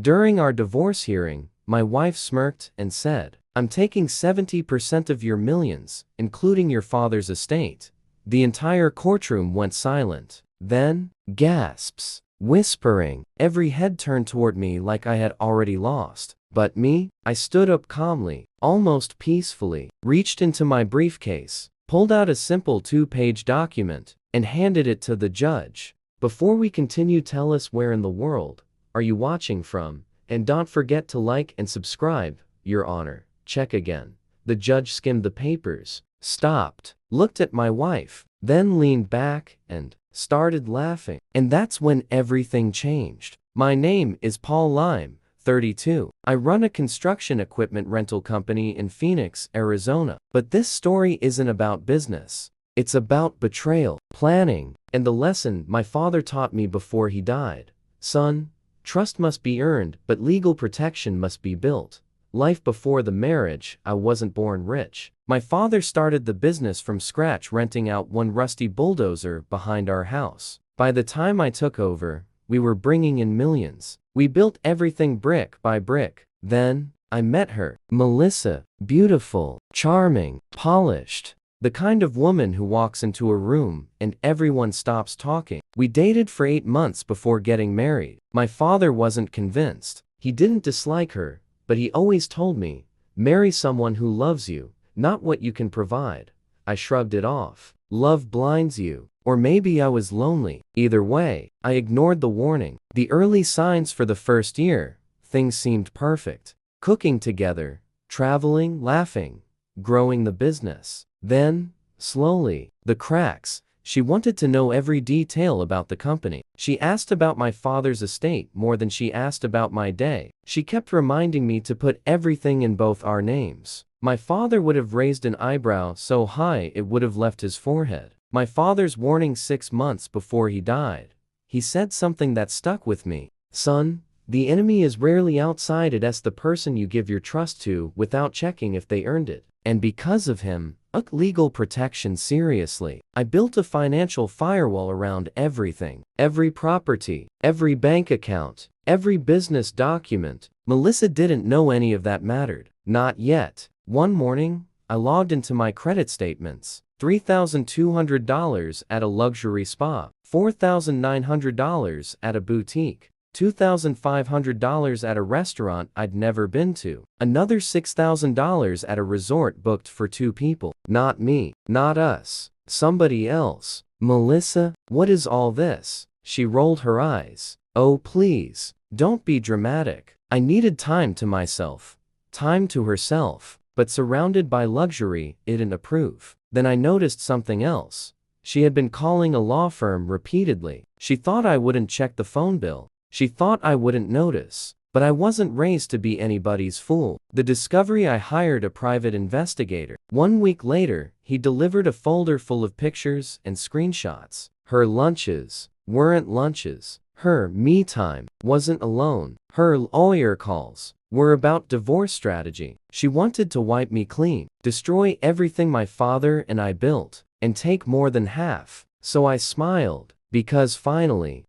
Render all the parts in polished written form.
During our divorce hearing, my wife smirked and said, "I'm taking 70% of your millions, including your father's estate." The entire courtroom went silent. Then, gasps, whispering. Every head turned toward me like I had already lost. But me, I stood up calmly, almost peacefully, reached into my briefcase, pulled out a simple 2-page document, and handed it to the judge. "Before we continue, tell us where in the world are you watching from? And don't forget to like and subscribe, Your Honor." Check again. The judge skimmed the papers, stopped, looked at my wife, then leaned back and started laughing. And that's when everything changed. "My name is Paul Lime, 32. I run a construction equipment rental company in Phoenix, Arizona. But this story isn't about business. It's about betrayal, planning, and the lesson my father taught me before he died. Son, trust must be earned, but legal protection must be built. Life before the marriage, I wasn't born rich. My father started the business from scratch, renting out one rusty bulldozer behind our house. By the time I took over, we were bringing in millions. We built everything brick by brick. Then, I met her. Melissa, beautiful, charming, polished. The kind of woman who walks into a room and everyone stops talking. We dated for 8 months before getting married. My father wasn't convinced. He didn't dislike her, but he always told me, "Marry someone who loves you, not what you can provide." I shrugged it off. Love blinds you. Or maybe I was lonely. Either way, I ignored the warning. The early signs for the first year, things seemed perfect. Cooking together, traveling, laughing, growing the business. Then, slowly, the cracks. She wanted to know every detail about the company. She asked about my father's estate more than she asked about my day. She kept reminding me to put everything in both our names. My father would have raised an eyebrow so high it would have left his forehead. My father's warning 6 months before he died. He said something that stuck with me. "Son, the enemy is rarely outside. It's the person you give your trust to without checking if they earned it." And because of him, I took legal protection seriously. I built a financial firewall around everything. Every property, every bank account, every business document. Melissa didn't know any of that mattered. Not yet. One morning, I logged into my credit statements. $3,200 at a luxury spa, $4,900 at a boutique, $2,500 at a restaurant I'd never been to, another $6,000 at a resort booked for 2 people. Not me, not us, somebody else. "Melissa, what is all this?" She rolled her eyes. "Oh please, don't be dramatic." I needed time to myself, time to herself, but surrounded by luxury, it didn't approve. Then I noticed something else. She had been calling a law firm repeatedly. She thought I wouldn't check the phone bill. She thought I wouldn't notice. But I wasn't raised to be anybody's fool. The discovery: I hired a private investigator. 1 week later, he delivered a folder full of pictures and screenshots. Her lunches weren't lunches. Her me time wasn't alone. Her lawyer calls were about divorce strategy. She wanted to wipe me clean, destroy everything my father and I built, and take more than half. So I smiled, because finally,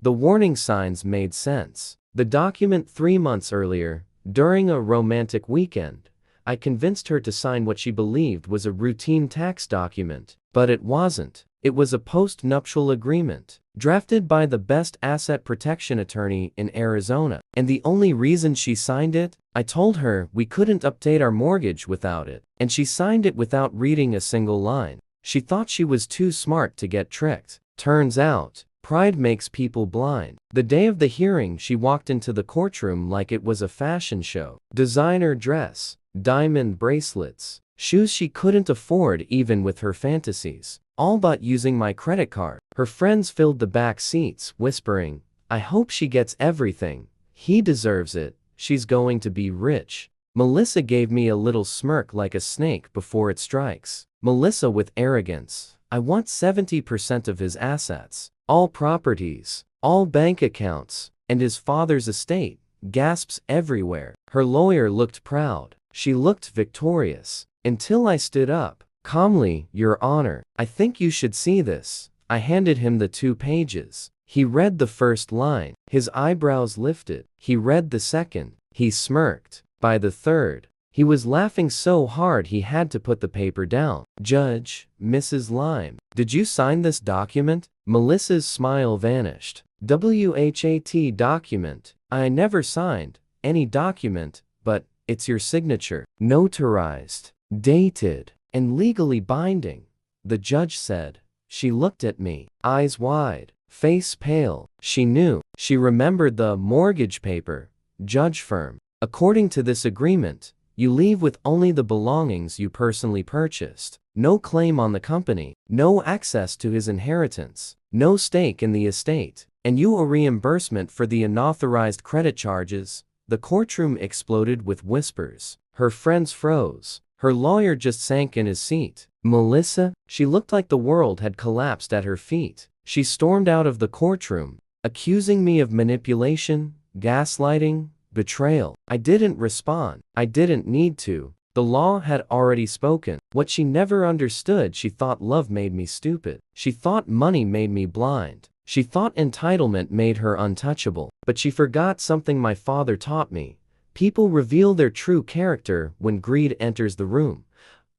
the warning signs made sense. The document 3 months earlier, during a romantic weekend, I convinced her to sign what she believed was a routine tax document. But it wasn't. It was a post-nuptial agreement, drafted by the best asset protection attorney in Arizona. And the only reason she signed it? I told her we couldn't update our mortgage without it. And she signed it without reading a single line. She thought she was too smart to get tricked. Turns out, pride makes people blind. The day of the hearing, she walked into the courtroom like it was a fashion show. Designer dress, diamond bracelets, shoes she couldn't afford even with her fantasies. All but using my credit card. Her friends filled the back seats, whispering, "I hope she gets everything. He deserves it. She's going to be rich." Melissa gave me a little smirk like a snake before it strikes. Melissa with arrogance. "I want 70% of his assets. All properties, all bank accounts, and his father's estate." Gasps everywhere. Her lawyer looked proud. She looked victorious. Until I stood up. Calmly, "Your Honor, I think you should see this." I handed him the 2 pages. He read the first line. His eyebrows lifted. He read the second. He smirked. By the third, he was laughing so hard he had to put the paper down. Judge, Mrs. Lime, did you sign this document? Melissa's smile vanished. WHAT document? I never signed any document, but it's your signature. Notarized, dated, and legally binding, the judge said. She looked at me, eyes wide, face pale. She knew. She remembered the mortgage paper. Judge firm. According to this agreement, you leave with only the belongings you personally purchased. No claim on the company, no access to his inheritance, no stake in the estate, and you owe reimbursement for the unauthorized credit charges. The courtroom exploded with whispers. Her friends froze. Her lawyer just sank in his seat. Melissa? She looked like the world had collapsed at her feet. She stormed out of the courtroom, accusing me of manipulation, gaslighting, betrayal. I didn't respond. I didn't need to. The law had already spoken. What she never understood, she thought love made me stupid. She thought money made me blind. She thought entitlement made her untouchable. But she forgot something my father taught me. People reveal their true character when greed enters the room.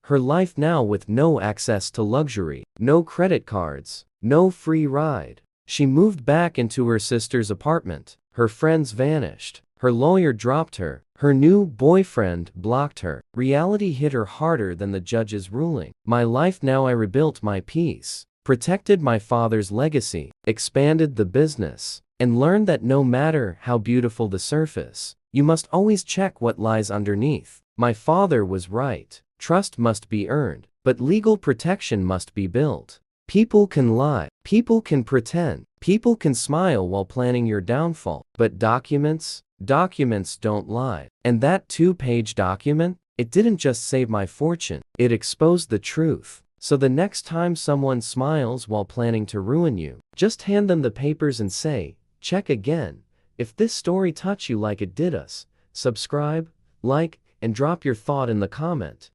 Her life now with no access to luxury, no credit cards, no free ride. She moved back into her sister's apartment. Her friends vanished. Her lawyer dropped her. Her new boyfriend blocked her. Reality hit her harder than the judge's ruling. My life now, I rebuilt my peace, protected my father's legacy, expanded the business, and learned that no matter how beautiful the surface, you must always check what lies underneath. My father was right. Trust must be earned, but legal protection must be built. People can lie. People can pretend. People can smile while planning your downfall. But documents don't lie. And that 2-page document, it didn't just save my fortune. It exposed the truth. So the next time someone smiles while planning to ruin you, just hand them the papers and say, check again. If this story touched you like it did us, subscribe, like, and drop your thought in the comment.